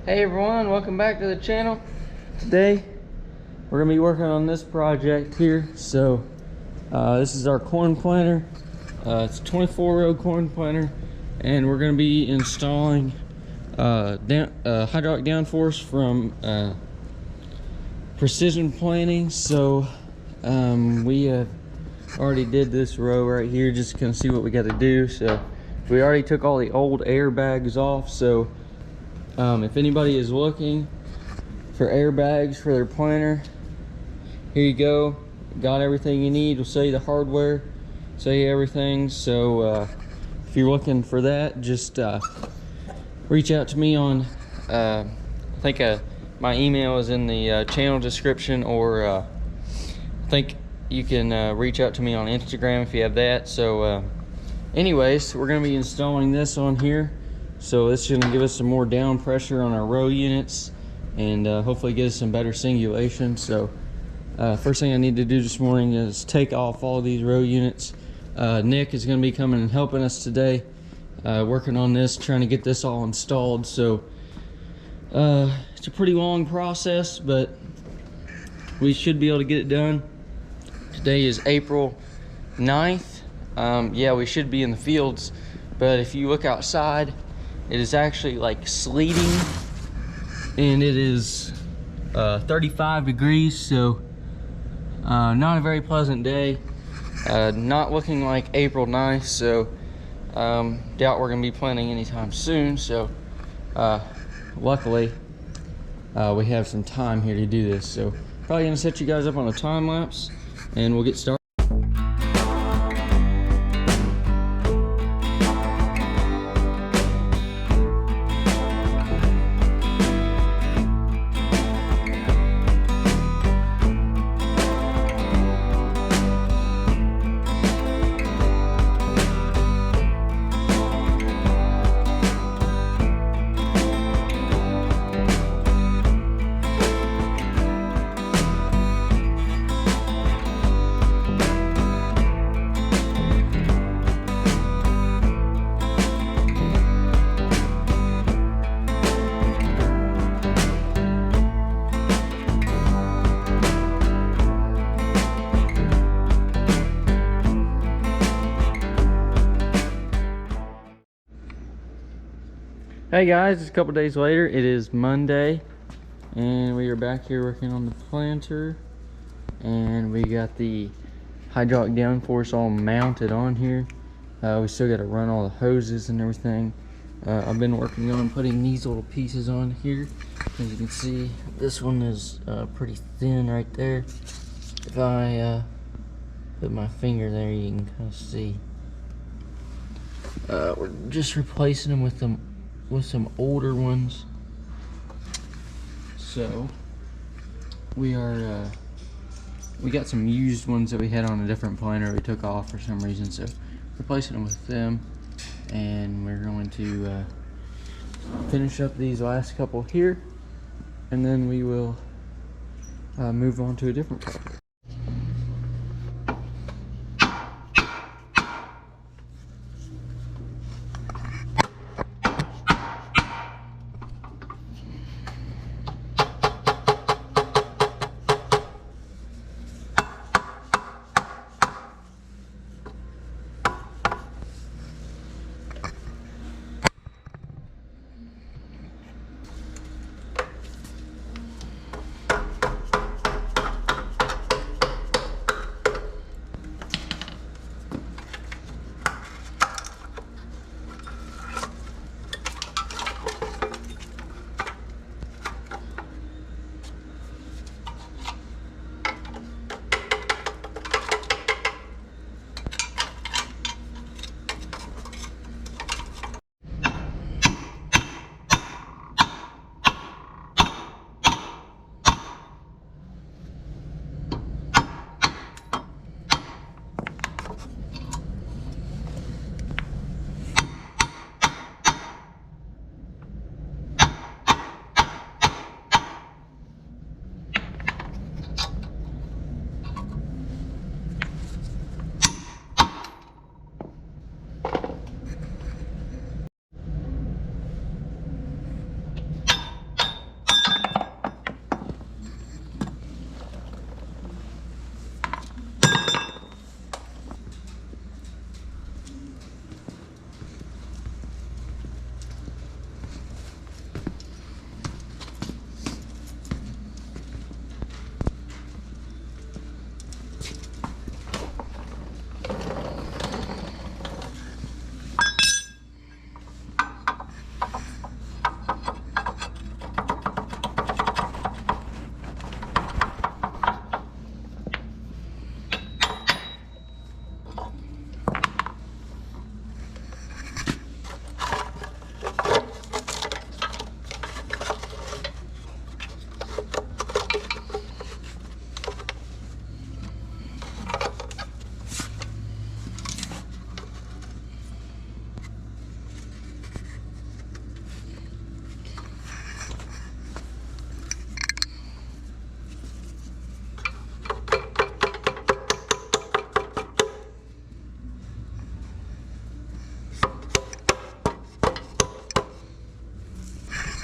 Hey everyone, welcome back to the channel. Today we're gonna be working on this project here. So this is our corn planter. It's a 24-row corn planter, and we're gonna be installing hydraulic downforce from Precision Planting. So we have already did this row right here, just to kind of see what we got to do. So we already took all the old airbags off. So if anybody is looking for airbags for their planter, here you go. Got everything you need. We'll show you the hardware, show you everything. So if you're looking for that, just reach out to me on I think my email is in the channel description, or I think you can reach out to me on Instagram if you have that. So anyways, we're going to be installing this on here. So it's going to give us some more down pressure on our row units, and hopefully get us some better singulation. So first thing I need to do this morning is take off all these row units. Nick is going to be coming and helping us today, working on this, trying to get this all installed. So it's a pretty long process, but we should be able to get it done. Today is April 9th. Yeah, we should be in the fields, but if you look outside, it is actually like sleeting, and it is 35 degrees. So not a very pleasant day. Not looking like April 9th. So doubt we're gonna be planting anytime soon. So luckily we have some time here to do this. So probably gonna set you guys up on a time lapse, and we'll get started. Hey guys, it's a couple days later. It is Monday, and we are back here working on the planter, and we got the hydraulic downforce all mounted on here. We still got to run all the hoses and everything. I've been working on putting these little pieces on here. As you can see, this one is pretty thin right there. If I put my finger there, you can kind of see. We're just replacing them with some older ones. So we got some used ones that we had on a different planter we took off for some reason, so replacing them with them. And we're going to finish up these last couple here, and then we will move on to a different project.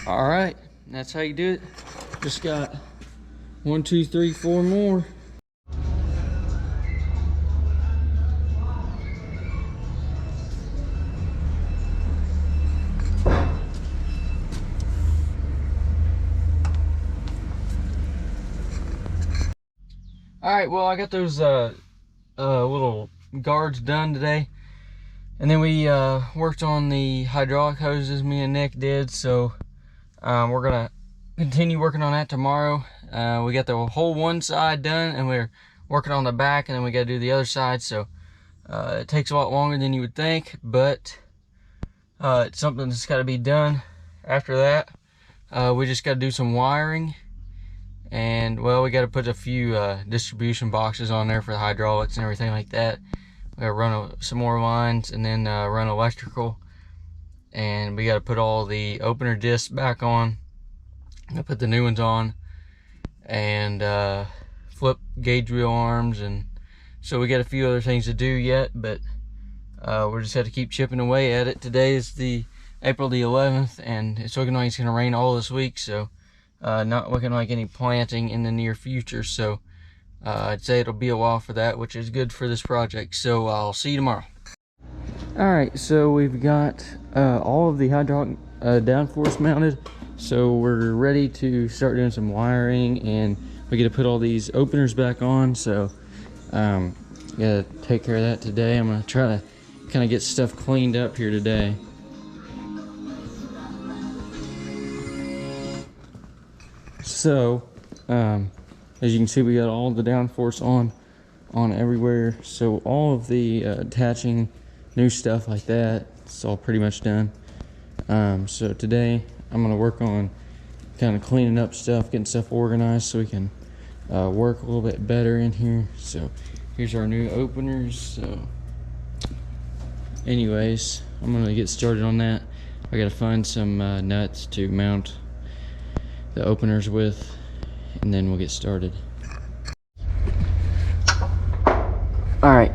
All right, that's how you do it. Just got 1, 2, 3, 4 more. All right, well, I got those little guards done today, and then we worked on the hydraulic hoses. Me and Nick did, so we're gonna continue working on that tomorrow. We got the whole one side done, and we're working on the back, and then we got to do the other side. So it takes a lot longer than you would think, but it's something that's got to be done. After that, we just got to do some wiring. And well, we got to put a few distribution boxes on there for the hydraulics and everything like that. We got to run some more lines, and then run electrical. And we got to put all the opener discs back on. I put the new ones on, and flip gauge wheel arms, and so we got a few other things to do yet. But we just have to keep chipping away at it. Today is the April the 11th, and it's looking like it's going to rain all this week. So. Not looking like any planting in the near future, so I'd say it'll be a while for that, which is good for this project. So I'll see you tomorrow. Alright, so we've got all of the hydraulic downforce mounted, so we're ready to start doing some wiring, and we get to put all these openers back on. So gotta take care of that today. I'm gonna try to kind of get stuff cleaned up here today. So as you can see, we got all the downforce on everywhere, so all of the attaching new stuff like that, it's all pretty much done. So today I'm gonna work on kind of cleaning up stuff, getting stuff organized so we can work a little bit better in here. So here's our new openers. So anyways, I'm gonna get started on that. I gotta find some nuts to mount the openers with, and then we'll get started. All right,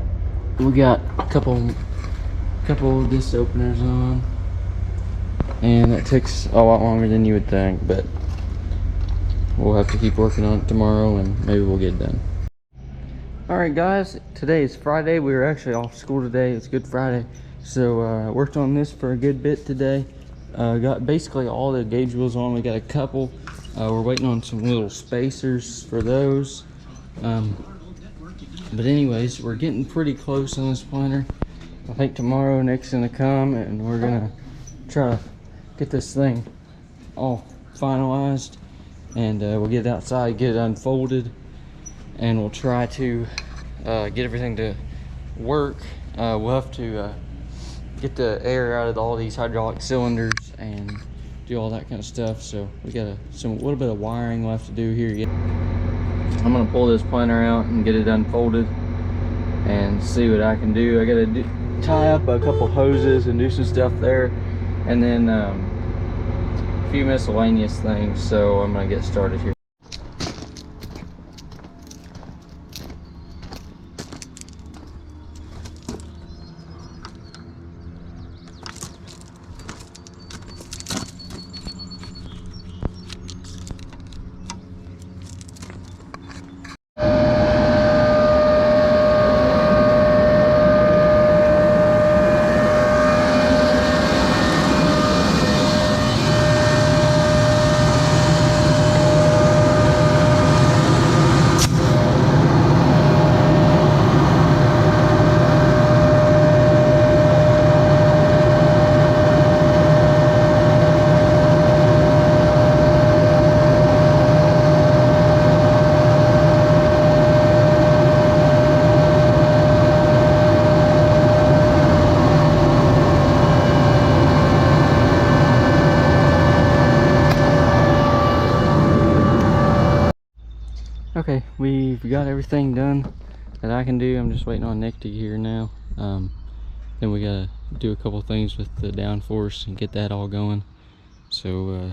we got a couple of disc openers on, and that takes a lot longer than you would think, but we'll have to keep working on it tomorrow, and maybe we'll get it done. All right, guys, today is Friday. We were actually off school today. It's Good Friday, so worked on this for a good bit today. Got basically all the gauge wheels on. We got a couple. We're waiting on some little spacers for those. But anyways, we're getting pretty close on this planter. I think tomorrow Nick's gonna come, and we're gonna try to get this thing all finalized, and we'll get it outside, get it unfolded, and we'll try to get everything to work. We'll have to get the air out of all these hydraulic cylinders and do all that kind of stuff. So we got a little bit of wiring left to do here yet. I'm gonna pull this planter out and get it unfolded and see what I can do. I gotta tie up a couple hoses and do some stuff there, and then a few miscellaneous things. So I'm gonna get started here. Okay, we've got everything done that I can do. I'm just waiting on Nick to get here now. Then we gotta do a couple things with the downforce and get that all going. So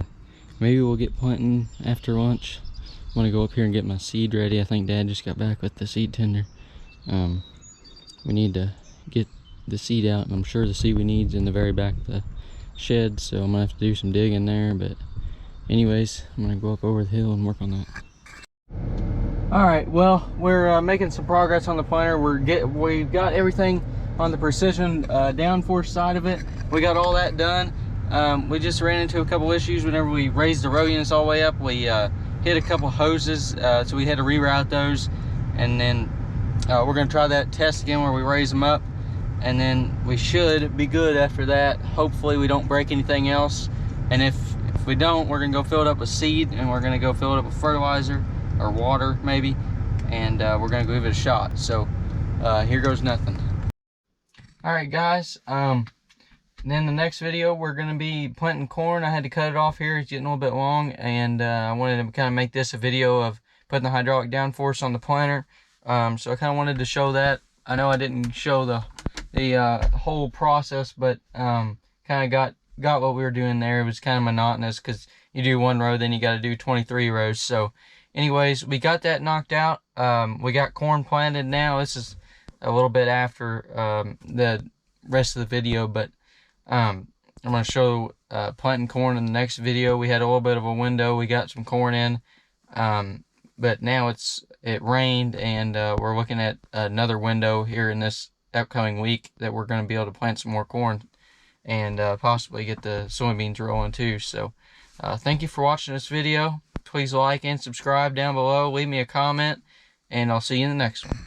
maybe we'll get planting after lunch. I'm gonna go up here and get my seed ready. I think Dad just got back with the seed tender. We need to get the seed out, and I'm sure the seed we need is in the very back of the shed, so I'm gonna have to do some digging there, but anyways, I'm gonna go up over the hill and work on that. All right, well, we're making some progress on the planter. We've got everything on the precision downforce side of it. We got all that done. We just ran into a couple issues whenever we raised the row units all the way up. We hit a couple hoses, so we had to reroute those, and then we're gonna try that test again where we raise them up, and then we should be good after that. Hopefully we don't break anything else, and if we don't, we're gonna go fill it up with seed, and we're gonna go fill it up with fertilizer or water maybe, and we're gonna give it a shot. So here goes nothing. All right, guys, then the next video we're gonna be planting corn. I had to cut it off here, it's getting a little bit long, and I wanted to kind of make this a video of putting the hydraulic downforce on the planter. So I kind of wanted to show that. I know I didn't show the whole process, but kind of got what we were doing there. It was kind of monotonous because you do one row, then you got to do 23 rows. So anyways, we got that knocked out. We got corn planted now. This is a little bit after the rest of the video, but I'm going to show planting corn in the next video. We had a little bit of a window. We got some corn in, but now it rained, and we're looking at another window here in this upcoming week that we're going to be able to plant some more corn and possibly get the soybeans rolling too. So thank you for watching this video. Please like and subscribe down below. Leave me a comment, and I'll see you in the next one.